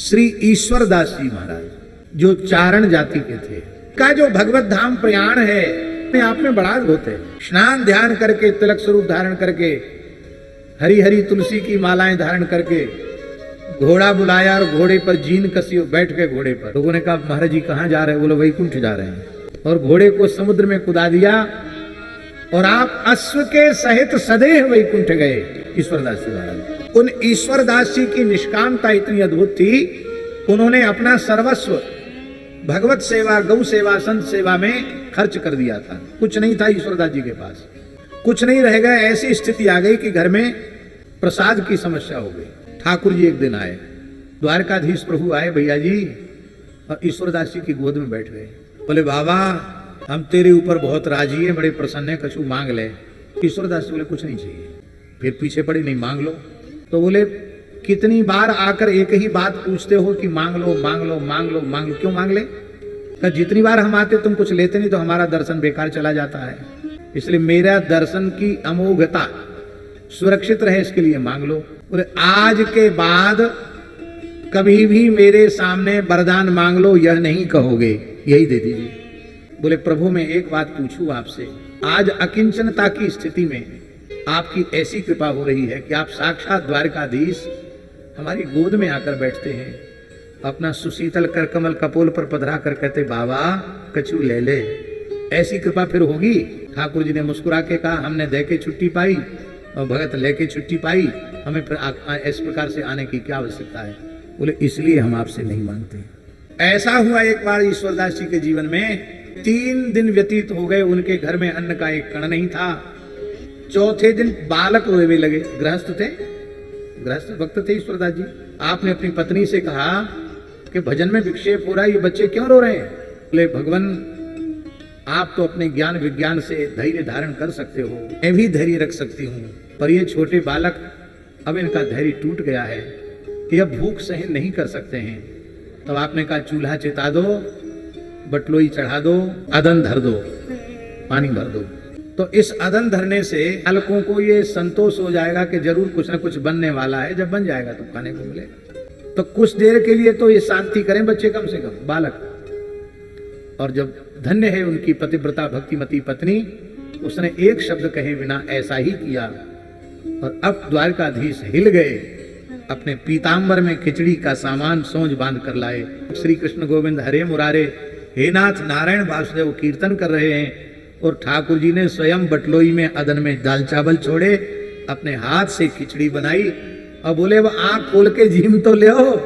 श्री ईश्वरदास जी महाराज, जो चारण जाति के थे, का जो भगवत धाम प्रयाण है अपने आप में बड़ा अद्भुत है। स्नान ध्यान करके, तिलक स्वरूप धारण करके, हरी हरी तुलसी की मालाएं धारण करके घोड़ा बुलाया और घोड़े पर जीन कसी बैठ के घोड़े पर। लोगों ने कहा महाराज जी कहाँ जा रहे हैं? बोले वैकुंठ जा रहे हैं। और घोड़े को समुद्र में कुदा दिया और आप अश्व के सहित सदैव वैकुंठ गए। ईश्वरदास जी महाराज, उन ईश्वरदास जी की निष्कामता इतनी अद्भुत थी, उन्होंने अपना सर्वस्व भगवत सेवा, गौ सेवा, संत सेवा में खर्च कर दिया था। कुछ नहीं था ईश्वरदास जी के पास, कुछ नहीं रह गया। ऐसी स्थिति आ गई कि घर में प्रसाद की समस्या हो गई। ठाकुर जी एक दिन आए, द्वारकाधीश प्रभु आए भैया जी, और ईश्वरदास जी की गोद में बैठ गए। बोले बाबा हम तेरे ऊपर बहुत राजी है, बड़े प्रसन्न है, कछु मांग ले। ईश्वरदास जी बोले कुछ नहीं चाहिए। फिर पीछे पड़े, नहीं मांग लो। तो बोले कितनी बार आकर एक ही बात पूछते हो कि मांग लो मांग लो मांग लो मांग लो, क्यों मांग ले? कहा जितनी बार हम आते तुम कुछ लेते नहीं तो हमारा दर्शन बेकार चला जाता है, इसलिए मेरा दर्शन की अमोघता सुरक्षित रहे इसके लिए मांग लो। बोले आज के बाद कभी भी मेरे सामने वरदान मांग लो यह नहीं कहोगे, यही दे दीजिए। बोले प्रभु मैं एक बात पूछूं आपसे, आज अकिंचनता की स्थिति में आपकी ऐसी कृपा हो रही है कि आप साक्षात द्वारकाधीश हमारी गोद में आकर बैठते हैं, अपना सुशीतल कर कमल कपोल पर पधरा कर कहते बाबा कछु ले ले, ऐसी कृपा फिर होगी? ठाकुर जी ने मुस्कुरा के कहा हमने दे के छुट्टी पाई और भगत लेके छुट्टी पाई, हमें फिर इस प्रकार से आने की क्या आवश्यकता है? बोले इसलिए हम आपसे नहीं मांगते। ऐसा हुआ एक बार ईश्वरदास जी के जीवन में, 3 दिन व्यतीत हो गए, उनके घर में अन्न का एक कण नहीं था। चौथे दिन बालक रोने लगे। गृहस्थ थे, गृहस्थ भक्त थे ईश्वरदास जी। आपने अपनी पत्नी से कहा कि भजन में विक्षेप हो रहा है, ये बच्चे क्यों रो रहे हैं? बोले भगवान आप तो अपने ज्ञान विज्ञान से धैर्य धारण कर सकते हो, मैं भी धैर्य रख सकती हूँ, पर ये छोटे बालक अब इनका धैर्य टूट गया है, यह भूख सहन नहीं कर सकते हैं। तब आपने कहा चूल्हा चिता दो, बटलोई चढ़ा दो, अदन धर दो, पानी भर दो। तो इस अदन धरने से बालकों को ये संतोष हो जाएगा कि जरूर कुछ ना कुछ बनने वाला है, जब बन जाएगा तो खाने को मिलेगा। तो कुछ देर के लिए तो ये शांति करें बच्चे, कम से कम बालक। और जब धन्य है उनकी पतिव्रता भक्तिमती पत्नी, उसने एक शब्द कहे बिना ऐसा ही किया। और अब द्वारकाधीश हिल गए, अपने पीतांबर में खिचड़ी का सामान सोंझ बांध कर लाए। श्री कृष्ण गोविंद हरे मुरारे, हे नाथ नारायण वासुदेव कीर्तन कर रहे हैं, और ठाकुर जी ने स्वयं बटलोई में अदन में दाल चावल छोड़े, अपने हाथ से खिचड़ी बनाई और बोले वो आंख खोल के जीम तो ले आओ।